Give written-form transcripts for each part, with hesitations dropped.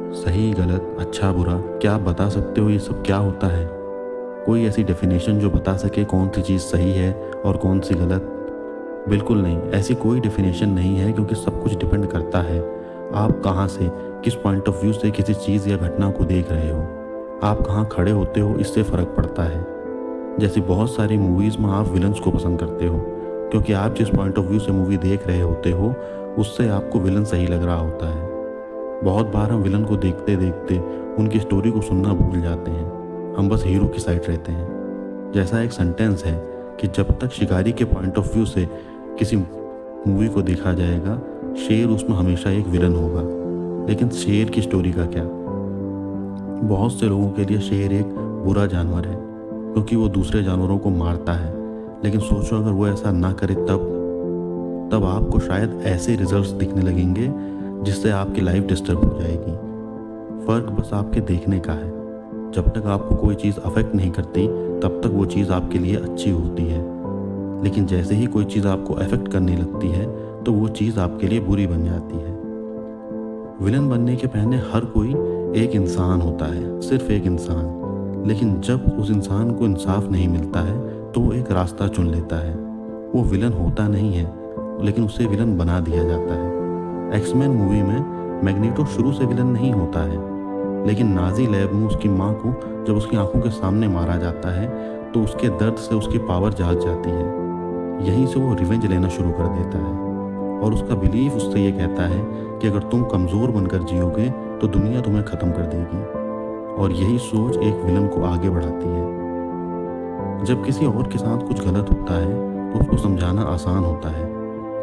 सही गलत अच्छा बुरा क्या आप बता सकते हो ये सब क्या होता है? कोई ऐसी डेफिनेशन जो बता सके कौन सी चीज़ सही है और कौन सी गलत? बिल्कुल नहीं, ऐसी कोई डेफिनेशन नहीं है क्योंकि सब कुछ डिपेंड करता है आप कहाँ से, किस पॉइंट ऑफ व्यू से किसी चीज़ या घटना को देख रहे हो। आप कहाँ खड़े होते हो इससे फ़र्क पड़ता है। जैसे बहुत सारी मूवीज़ में आप विलन्स को पसंद करते हो क्योंकि आप जिस पॉइंट ऑफ व्यू से मूवी देख रहे होते हो उससे आपको विलन सही लग रहा होता है। बहुत बार हम विलन को देखते देखते उनकी स्टोरी को सुनना भूल जाते हैं, हम बस हीरो की साइड रहते हैं। जैसा एक सेंटेंस है कि जब तक शिकारी के पॉइंट ऑफ व्यू से किसी मूवी को देखा जाएगा शेर उसमें हमेशा एक विलन होगा। लेकिन शेर की स्टोरी का क्या? बहुत से लोगों के लिए शेर एक बुरा जानवर है क्योंकि वो दूसरे जानवरों को मारता है। लेकिन सोचो अगर वो ऐसा ना करे तब आपको शायद ऐसे रिजल्ट्स दिखने लगेंगे जिससे आपकी लाइफ डिस्टर्ब हो जाएगी। फ़र्क बस आपके देखने का है। जब तक आपको कोई चीज़ अफेक्ट नहीं करती तब तक वो चीज़ आपके लिए अच्छी होती है। लेकिन जैसे ही कोई चीज़ आपको अफेक्ट करने लगती है तो वो चीज़ आपके लिए बुरी बन जाती है। विलन बनने के पहले हर कोई एक इंसान होता है, सिर्फ एक इंसान। लेकिन जब उस इंसान को इंसाफ नहीं मिलता है तो वो एक रास्ता चुन लेता है। वो विलन होता नहीं है लेकिन उसे विलन बना दिया जाता है। एक्समैन मूवी में मैग्नीटो शुरू से विलन नहीं होता है, लेकिन नाजी लैब में उसकी माँ को जब उसकी आंखों के सामने मारा जाता है तो उसके दर्द से उसकी पावर जाग जाती है। यहीं से वो रिवेंज लेना शुरू कर देता है और उसका बिलीफ उससे ये कहता है कि अगर तुम कमज़ोर बनकर जियोगे तो दुनिया तुम्हें ख़त्म कर देगी। और यही सोच एक विलन को आगे बढ़ाती है। जब किसी और के साथ कुछ गलत होता है तो उसको समझाना आसान होता है,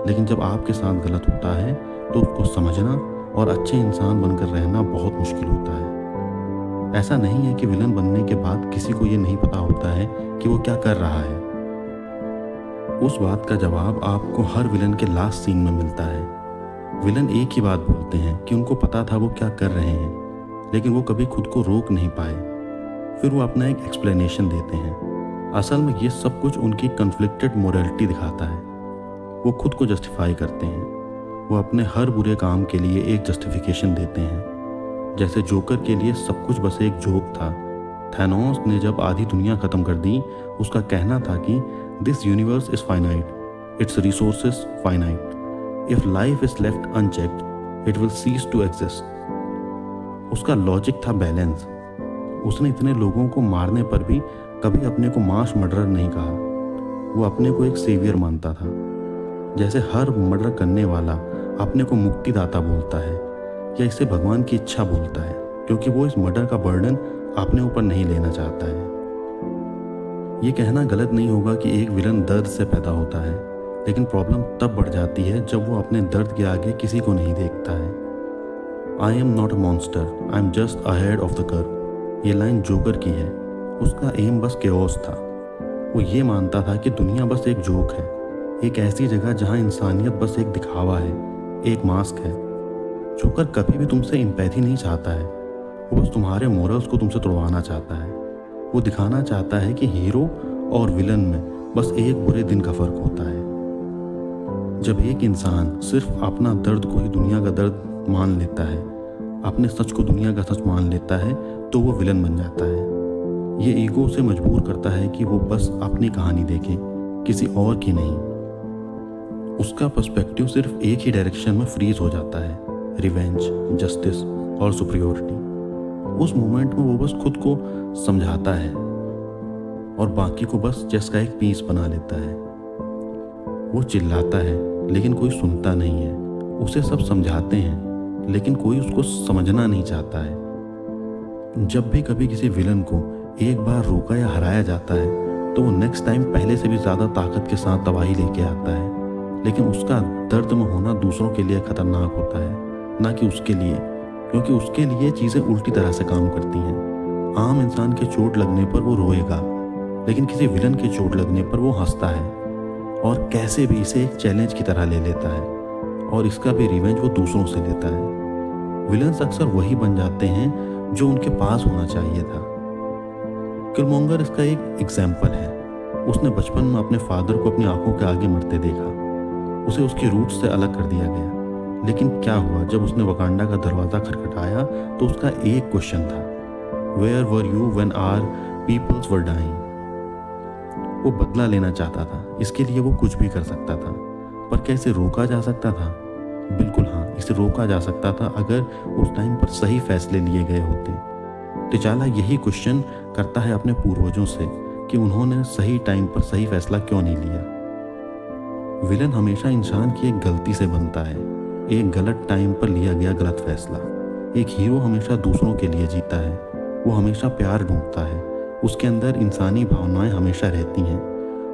लेकिन जब आपके साथ गलत होता है तो उसको समझना और अच्छे इंसान बनकर रहना बहुत मुश्किल होता है। ऐसा नहीं है कि विलन बनने के बाद किसी को ये नहीं पता होता है कि वो क्या कर रहा है। उस बात का जवाब आपको हर विलन के लास्ट सीन में मिलता है। विलन एक ही बात बोलते हैं कि उनको पता था वो क्या कर रहे हैं, लेकिन वो कभी खुद को रोक नहीं पाए। फिर वो अपना एक एक्सप्लेनेशन देते हैं। असल में ये सब कुछ उनकी कन्फ्लिक्टेड मोरालिटी दिखाता है। वो खुद को जस्टिफाई करते हैं। वो अपने हर बुरे काम के लिए एक जस्टिफिकेशन देते हैं। जैसे जोकर के लिए सब कुछ बस एक जोक था। थैनोस ने जब आधी दुनिया ख़त्म कर दी उसका कहना था कि this universe is finite, its resources finite, if life is left unchecked it will cease to exist. उसका लॉजिक था बैलेंस। उसने इतने लोगों को मारने पर भी कभी अपने को मास मर्डरर नहीं कहा। वो अपने को एक सेवियर मानता था। जैसे हर मर्डर करने वाला अपने को मुक्तिदाता बोलता है या इसे भगवान की इच्छा बोलता है, क्योंकि वो इस मर्डर का बर्डन अपने ऊपर नहीं लेना चाहता है। ये कहना गलत नहीं होगा कि एक विलन दर्द से पैदा होता है, लेकिन प्रॉब्लम तब बढ़ जाती है जब वो अपने दर्द के आगे किसी को नहीं देखता है। I am not a monster, I am just ahead of the curve. ये लाइन जोकर की है। उसका एम बस केओस था। वो ये मानता था कि दुनिया बस एक जोक है, एक ऐसी जगह जहाँ इंसानियत बस एक दिखावा है, एक मास्क है। जोकर कभी भी तुमसे एम्पैथी नहीं चाहता है। वो बस तुम्हारे मोरल्स को तुमसे तोड़वाना चाहता है। वो दिखाना चाहता है कि हीरो और विलन में बस एक बुरे दिन का फ़र्क होता है। जब एक इंसान सिर्फ अपना दर्द को ही दुनिया का दर्द मान लेता है, अपने सच को दुनिया का सच मान लेता है, तो वो विलन बन जाता है। ये ईगो उसे मजबूर करता है कि वो बस अपनी कहानी देखे, किसी और की नहीं। उसका पर्सपेक्टिव सिर्फ एक ही डायरेक्शन में फ्रीज हो जाता है, रिवेंज, जस्टिस और सुपरियोरिटी। उस मोमेंट में वो बस खुद को समझाता है और बाकी को बस चेस का एक पीस बना लेता है। वो चिल्लाता है लेकिन कोई सुनता नहीं है। उसे सब समझाते हैं लेकिन कोई उसको समझना नहीं चाहता है। जब भी कभी किसी विलन को एक बार रोका या हराया जाता है तो वो नेक्स्ट टाइम पहले से भी ज़्यादा ताकत के साथ तबाही लेके आता है। लेकिन उसका दर्द में होना दूसरों के लिए खतरनाक होता है, ना कि उसके लिए, क्योंकि उसके लिए चीज़ें उल्टी तरह से काम करती हैं। आम इंसान के चोट लगने पर वो रोएगा, लेकिन किसी विलन के चोट लगने पर वो हंसता है और कैसे भी इसे एक चैलेंज की तरह ले लेता है और इसका भी रिवेंज वो दूसरों से लेता है। विलन्स अक्सर वही बन जाते हैं जो उनके पास होना चाहिए था। किलमोंगर इसका एक एग्जाम्पल है। उसने बचपन में अपने फादर को अपनी आंखों के आगे मरते देखा। उसे उसकी रूट्स से अलग कर दिया गया, लेकिन क्या हुआ जब उसने वकांडा का दरवाज़ा खटखटाया तो उसका एक क्वेश्चन था, where were you when our peoples were dying. वो बदला लेना चाहता था, इसके लिए वो कुछ भी कर सकता था, पर क्या इसे रोका जा सकता था? बिल्कुल हाँ, इसे रोका जा सकता था अगर उस टाइम पर सही फैसले लिए गए होते। टिचाला यही क्वेश्चन करता है अपने पूर्वजों से कि उन्होंने सही टाइम पर सही फैसला क्यों नहीं लिया। विलन हमेशा इंसान की एक गलती से बनता है, एक गलत टाइम पर लिया गया गलत फैसला। एक हीरो हमेशा दूसरों के लिए जीता है, वो हमेशा प्यार ढूंढता है, उसके अंदर इंसानी भावनाएं हमेशा रहती हैं।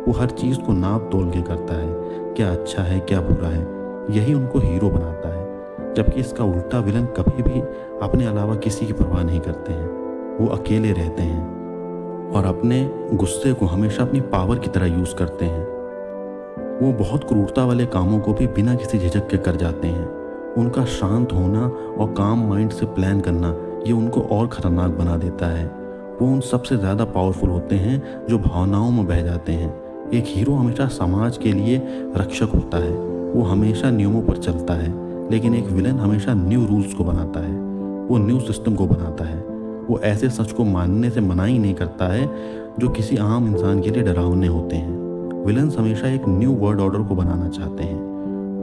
वो हर चीज़ को नाप तोल के करता है, क्या अच्छा है क्या बुरा है, यही उनको हीरो बनाता है। जबकि इसका उल्टा विलन कभी भी अपने अलावा किसी की परवाह नहीं करते हैं, वो अकेले रहते हैं और अपने गुस्से को हमेशा अपनी पावर की तरह यूज़ करते हैं। वो बहुत क्रूरता वाले कामों को भी बिना किसी झिझक के कर जाते हैं। उनका शांत होना और काम माइंड से प्लान करना ये उनको और ख़तरनाक बना देता है। वो उन सबसे ज़्यादा पावरफुल होते हैं जो भावनाओं में बह जाते हैं। एक हीरो हमेशा समाज के लिए रक्षक होता है, वो हमेशा नियमों पर चलता है, लेकिन एक विलन हमेशा न्यू रूल्स को बनाता है, वो न्यू सिस्टम को बनाता है। वो ऐसे सच को मानने से मनाही नहीं करता है जो किसी आम इंसान के लिए डरावने होते हैं। विलन्स हमेशा एक न्यू वर्ल्ड ऑर्डर को बनाना चाहते हैं,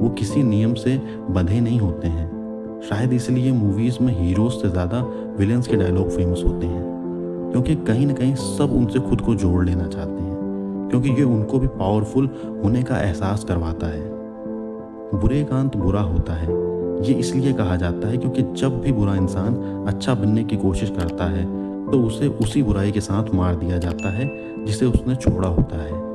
वो किसी नियम से बंधे नहीं होते हैं। शायद इसलिए मूवीज़ में हीरोज़ से ज़्यादा विलन्स के डायलॉग फेमस होते हैं, क्योंकि कहीं ना कहीं सब उनसे खुद को जोड़ लेना चाहते हैं, क्योंकि ये उनको भी पावरफुल होने का एहसास करवाता है। बुरे का अंत बुरा होता है, ये इसलिए कहा जाता है क्योंकि जब भी बुरा इंसान अच्छा बनने की कोशिश करता है तो उसे उसी बुराई के साथ मार दिया जाता है जिसे उसने छोड़ा होता है।